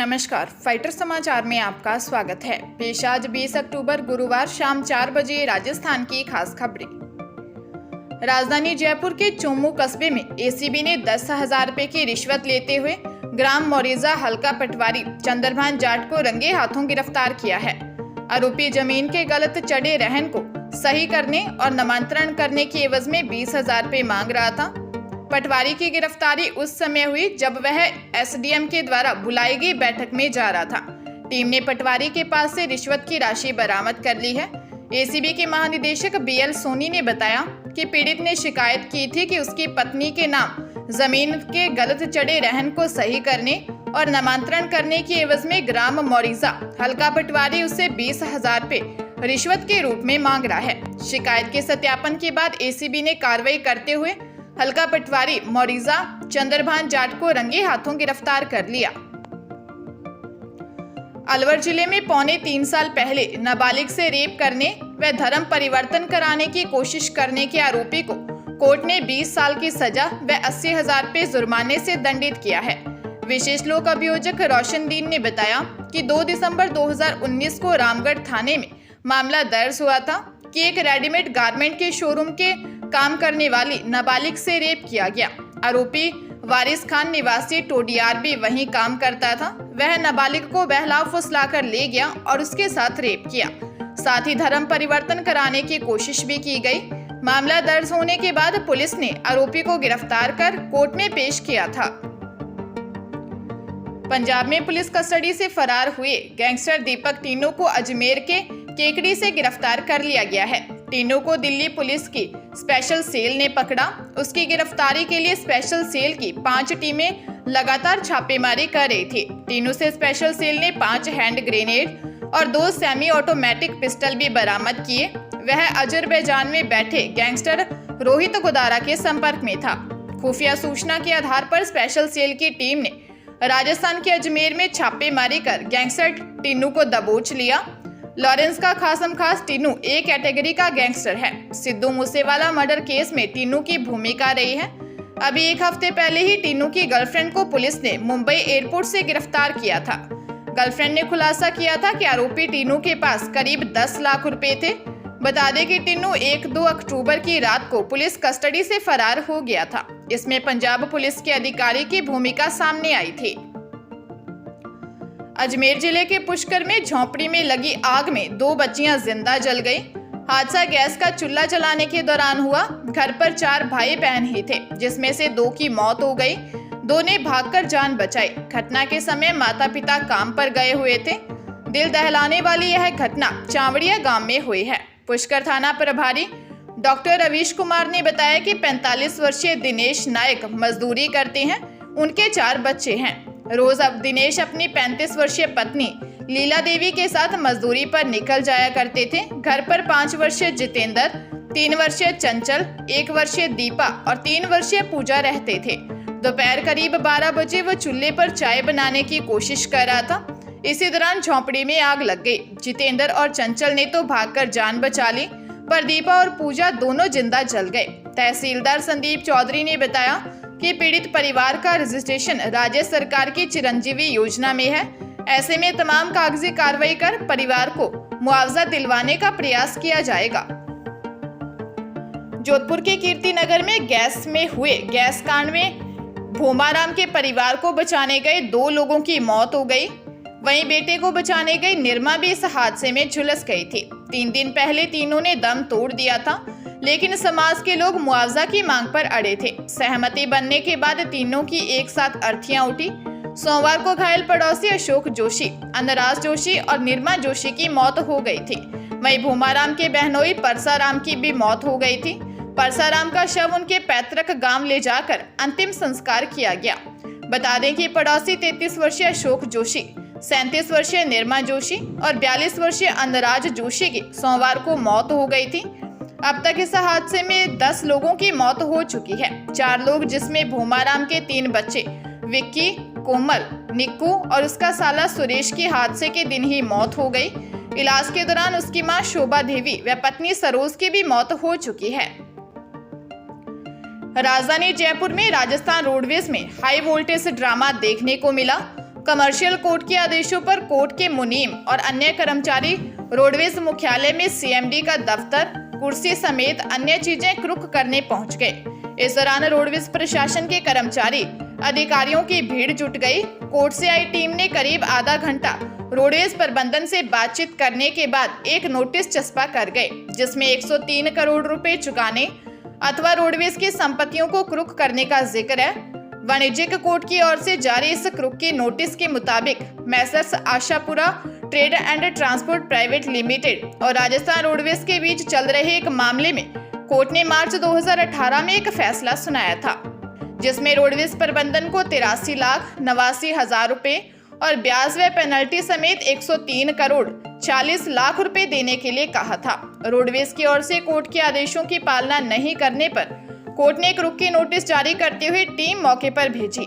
नमस्कार, फाइटर समाचार में आपका स्वागत है। पेश आज 20 अक्टूबर गुरुवार शाम 4 बजे राजस्थान की खास खबरें। राजधानी जयपुर के चोमू कस्बे में एसीबी ने 10,000 रुपए की रिश्वत लेते हुए ग्राम मोरेजा हल्का पटवारी चंद्रभान जाट को रंगे हाथों गिरफ्तार किया है। आरोपी जमीन के गलत चढ़े रहन को सही करने और नामांतरण करने की एवज में 20,000 रुपए मांग रहा था। पटवारी की गिरफ्तारी उस समय हुई जब वह एसडीएम के द्वारा बुलाई गई बैठक में जा रहा था। टीम ने पटवारी के पास से रिश्वत की राशि बरामद कर ली है। एसीबी के महानिदेशक बीएल सोनी ने बताया कि पीड़ित ने शिकायत की थी कि उसकी पत्नी के नाम जमीन के गलत चढ़े रहन को सही करने और नामांतरण करने की एवज में ग्राम मोरेजा हल्का पटवारी उससे 20,000 रुपए रिश्वत के रूप में मांग रहा है। शिकायत के सत्यापन के बाद एसीबी ने कार्रवाई करते हुए हल्का पटवारी मोरेजा चंद्रभान जाट को रंगे हाथों गिरफ्तार कर लिया। अलवर जिले में पौने 3 साल पहले नाबालिग से रेप करने व धर्म परिवर्तन कराने की कोशिश करने के आरोपी को कोर्ट ने 20 साल की सजा व 80,000 रुपए जुर्माने से दंडित किया है। विशेष लोक अभियोजक रोशनदीन ने बताया कि 2 दिसंबर 2019 को रामगढ़ थाने में मामला दर्ज हुआ था कि एक रेडीमेड गारमेंट के शोरूम के काम करने वाली नाबालिग से रेप किया गया। आरोपी वारिस खान निवासी टोडियार भी वहीं काम करता था। वह नाबालिग को बहला फुसलाकर ले गया और उसके साथ रेप किया। साथ ही धर्म परिवर्तन कराने की कोशिश भी की गई। मामला दर्ज होने के बाद पुलिस ने आरोपी को गिरफ्तार कर कोर्ट में पेश किया था। पंजाब में पुलिस कस्टडी से फरार हुए गैंगस्टर दीपक टीनू को अजमेर के केकड़ी से गिरफ्तार कर लिया गया है। टीनू को दिल्ली पुलिस की स्पेशल सेल ने पकड़ा। उसकी गिरफ्तारी के लिए स्पेशल सेल की 5 टीमें लगातार छापेमारी कर रही थी। टीनू से स्पेशल सेल ने 5 हैंड ग्रेनेड और 2 सेमी ऑटोमेटिक पिस्टल भी बरामद किए। वह अजरबैजान में बैठे गैंगस्टर रोहित गोदारा के संपर्क में था। खुफिया सूचना के आधार पर स्पेशल सेल की टीम ने राजस्थान के अजमेर में छापेमारी कर गैंगस्टर टीनू को दबोच लिया। लॉरेंस का खासम खास टीनू ए कैटेगरी का गैंगस्टर है। सिद्धू मूसेवाला मर्डर केस में टीनू की भूमिका रही है। अभी एक हफ्ते पहले ही टीनू की गर्लफ्रेंड को पुलिस ने मुंबई एयरपोर्ट से गिरफ्तार किया था। गर्लफ्रेंड ने खुलासा किया था कि आरोपी टीनू के पास करीब 10 लाख रुपए थे। बता दें कि टीनू 1-2 अक्टूबर की रात को पुलिस कस्टडी से फरार हो गया था। इसमें पंजाब पुलिस के अधिकारी की भूमिका सामने आई थी। अजमेर जिले के पुष्कर में झोंपड़ी में लगी आग में 2 बच्चियां जिंदा जल गई। हादसा गैस का चूल्हा जलाने के दौरान हुआ। घर पर 4 भाई बहन ही थे, जिसमें से 2 की मौत हो गई। 2 ने भागकर जान बचाई। घटना के समय माता पिता काम पर गए हुए थे। दिल दहलाने वाली यह घटना चावड़िया गांव में हुई है। पुष्कर थाना प्रभारी डॉक्टर रवीश कुमार ने बताया कि 45 वर्षीय दिनेश नायक मजदूरी करते हैं। उनके 4 बच्चे हैं। रोज अब दिनेश अपनी 35 वर्षीय पत्नी लीला देवी के साथ मजदूरी पर निकल जाया करते थे। घर पर 5 वर्षीय जितेंद्र, 3 वर्षीय चंचल, 1 वर्षीय दीपा और 3 वर्षीय पूजा रहते थे। दोपहर करीब 12 बजे वो चूल्हे पर चाय बनाने की कोशिश कर रहा था। इसी दौरान झोंपड़ी में आग लग गई। जितेंद्र और चंचल ने तो भागकर जान बचा ली, पर दीपा और पूजा दोनों जिंदा जल गए। तहसीलदार संदीप चौधरी ने बताया कि पीड़ित परिवार का रजिस्ट्रेशन राज्य सरकार की चिरंजीवी योजना में है। ऐसे में तमाम कागजी कार्रवाई कर परिवार को मुआवजा दिलवाने का प्रयास किया जाएगा। जोधपुर के कीर्तिनगर में गैस में हुए गैस कांड में भोमाराम के परिवार को बचाने गए 2 लोगों की मौत हो गई। वहीं बेटे को बचाने गई निर्मा भी इस हादसे में झुलस गई थी। 3 दिन पहले तीनों ने दम तोड़ दिया था, लेकिन समाज के लोग मुआवजा की मांग पर अड़े थे। सहमति बनने के बाद तीनों की एक साथ अर्थियां उठी। सोमवार को घायल पड़ोसी अशोक जोशी, अनराज जोशी और निर्मा जोशी की मौत हो गई थी। वहीं भूमाराम के बहनोई परसाराम की भी मौत हो गई थी। परसाराम का शव उनके पैतृक गांव ले जाकर अंतिम संस्कार किया गया। बता दें कि पड़ोसी 33 वर्षीय अशोक जोशी, 37 वर्षीय निर्मा जोशी और 42 वर्षीय अनराज जोशी की सोमवार को मौत हो गई थी। अब तक इस हादसे में 10 लोगों की मौत हो चुकी है। 4 लोग, जिसमें भूमाराम के 3 बच्चे विक्की, कोमल, निक्कू और उसका साला सुरेश की हादसे के दिन ही मौत हो गई। इलाज के दौरान उसकी मां शोभा देवी व पत्नी सरोज की भी मौत हो चुकी है। राजधानी जयपुर में राजस्थान रोडवेज में हाई वोल्टेज ड्रामा देखने को मिला। कमर्शियल कोर्ट के आदेशों पर कोर्ट के मुनीम और अन्य कर्मचारी रोडवेज मुख्यालय में सीएमडी का दफ्तर, कुर्सी समेत अन्य चीजें क्रुक करने पहुंच गए। इस दौरान रोडवेज प्रशासन के कर्मचारी अधिकारियों की भीड़ जुट गई। कोर्ट से आई टीम ने करीब आधा घंटा रोडवेज प्रबंधन से बातचीत करने के बाद एक नोटिस चस्पा कर गए, जिसमें 103 करोड़ रुपए चुकाने अथवा रोडवेज की संपत्तियों को क्रुक करने का जिक्र है। वाणिज्यिक कोर्ट की ओर से जारी इस क्रुक की नोटिस के मुताबिक Messrs Ashapura trade and transport private limited और राजस्थान रोडवेज के बीच चल रहे एक मामले में कोर्ट ने मार्च 2018 में एक फैसला सुनाया था, जिसमें रोडवेज प्रबंधन को 83,89,000 रुपए और ब्याज व पेनल्टी समेत 103 करोड़ 40 लाख रुपए देने के लिए कहा था। रोडवेज की ओर से कोर्ट के आदेशों की पालना नहीं करने पर कोर्ट ने एक रुक की नोटिस जारी करते हुए टीम मौके पर भेजी।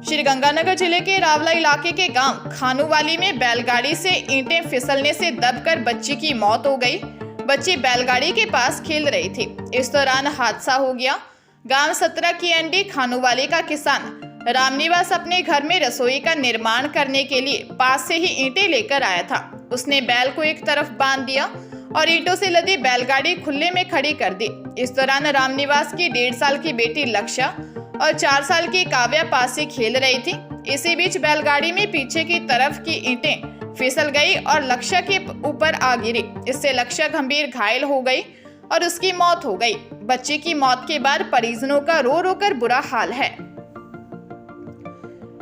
श्रीगंगानगर जिले के रावला इलाके के गांव खानूवाली में बैलगाड़ी से ईंटें फिसलने से दबकर बच्ची की मौत हो गई। बच्ची बैलगाड़ी के पास खेल रही थी, इस दौरान हादसा हो गया। गांव 17 की एनडी खानूवाली का किसान रामनिवास अपने घर में रसोई का निर्माण करने के लिए पास से ही ईंटें लेकर आया था। उसने बैल को एक तरफ बांध दिया और ईंटों से लदी बैलगाड़ी खुले में खड़ी कर दी। इस दौरान रामनिवास की 1.5 साल की बेटी लक्ष्या और 4 साल की काव्या पास से खेल रही थी। इसी बीच बैलगाड़ी में पीछे की तरफ की ईंटें फिसल गई और लक्ष्या के ऊपर आ गिरी। इससे लक्ष्या गंभीर घायल हो गई और उसकी मौत हो गई। बच्ची की मौत के बाद परिजनों का रो रो कर बुरा हाल है।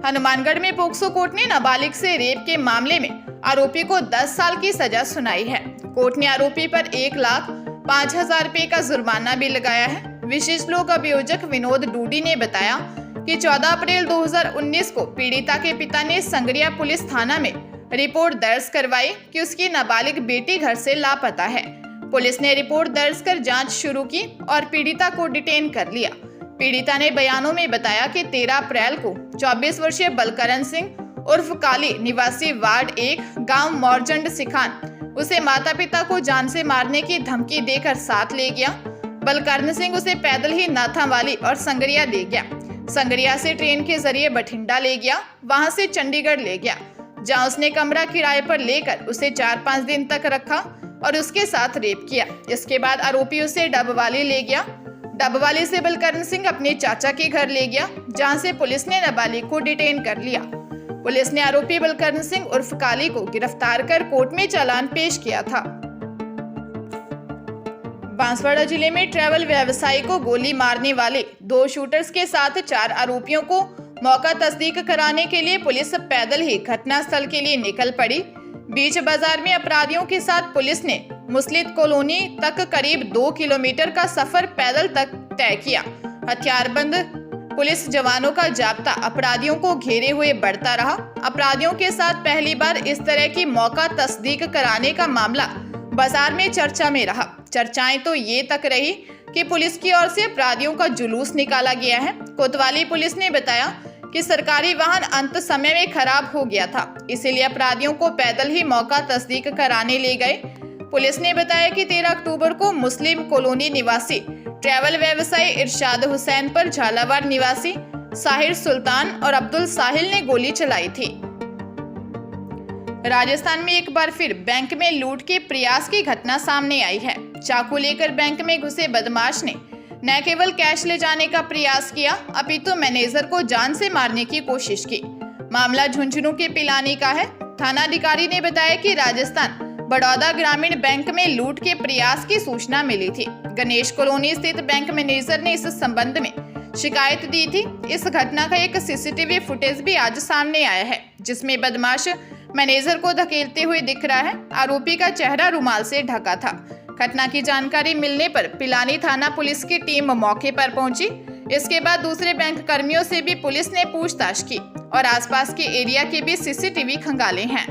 हनुमानगढ़ में पोक्सो कोर्ट ने नाबालिग से रेप के मामले में आरोपी को 10 साल की सजा सुनाई है। कोर्ट ने आरोपी पर 1,05,000 रुपए का जुर्माना भी लगाया है। विशेष लोक अभियोजक विनोद डूडी ने बताया कि 14 अप्रैल 2019 को पीड़िता के पिता ने संगरिया पुलिस थाना में रिपोर्ट दर्ज करवाई कि उसकी नाबालिग बेटी घर से लापता है। पुलिस ने रिपोर्ट दर्ज कर जांच शुरू की और पीड़िता को डिटेन कर लिया। पीड़िता ने बयानों में बताया कि 13 अप्रैल को 24 वर्षीय बलकरण सिंह उर्फ काली निवासी वार्ड 1 गांव मोरजंड सिखान उसे माता पिता को जान से मारने की धमकी देकर साथ ले गया। बलकरण सिंह उसे पैदल ही नाथावाली और संगरिया ले गया। संगरिया से ट्रेन के जरिए बठिंडा ले गया, वहां से चंडीगढ़ ले गया, जहां उसने कमरा किराए पर लेकर उसे 4-5 दिन तक रखा और उसके साथ रेप किया। इसके बाद आरोपी उसे डबवाली ले गया। डबवाली से बलकरण सिंह अपने चाचा के घर ले गया, जहां से पुलिस ने नाबालिग को डिटेन कर लिया। पुलिस ने आरोपी बलकरण सिंह उर्फ काली को गिरफ्तार कर कोर्ट में चालान पेश किया था। बांसवाड़ा जिले में ट्रैवल व्यवसायी को गोली मारने वाले 2 शूटर्स के साथ 4 आरोपियों को मौका तस्दीक कराने के लिए पुलिस पैदल ही घटनास्थल के लिए निकल पड़ी। बीच बाजार में अपराधियों के साथ पुलिस ने मुस्लिद कॉलोनी तक करीब 2 किलोमीटर का सफर पैदल तक तय किया। हथियारबंद पुलिस जवानों का जाब्ता अपराधियों को घेरे हुए बढ़ता रहा। अपराधियों के साथ पहली बार इस तरह की मौका तस्दीक कराने का मामला बाजार में चर्चा में रहा। चर्चाएं तो ये तक रही कि पुलिस की ओर से अपराधियों का जुलूस निकाला गया है। कोतवाली पुलिस ने बताया कि सरकारी वाहन अंत समय में खराब हो गया था, इसीलिए अपराधियों को पैदल ही मौका तस्दीक कराने ले गए। पुलिस ने बताया कि 13 अक्टूबर को मुस्लिम कॉलोनी निवासी ट्रैवल व्यवसायी इरशाद हुसैन पर झालावाड़ निवासी साहिर सुल्तान और अब्दुल साहिल ने गोली चलाई थी। राजस्थान में एक बार फिर बैंक में लूट के प्रयास की घटना सामने आई है। चाकू लेकर बैंक में घुसे बदमाश ने न केवल कैश ले जाने का प्रयास किया, अपितु मैनेजर को जान से मारने की कोशिश की। मामला झुंझुनू के पिलानी का है। थानाधिकारी ने बताया कि राजस्थान बड़ौदा ग्रामीण बैंक में लूट के प्रयास की सूचना मिली थी। गणेश कॉलोनी स्थित बैंक मैनेजर ने इस संबंध में शिकायत दी थी। इस घटना का एक सीसीटीवी फुटेज भी आज सामने आया है, जिसमें बदमाश मैनेजर को धकेलते हुए दिख रहा है। आरोपी का चेहरा रुमाल से ढका था। घटना की जानकारी मिलने पर पिलानी थाना पुलिस की टीम मौके पर पहुंची। इसके बाद दूसरे बैंक कर्मियों से भी पुलिस ने पूछताछ की और आसपास के एरिया के भी सीसीटीवी खंगाले हैं।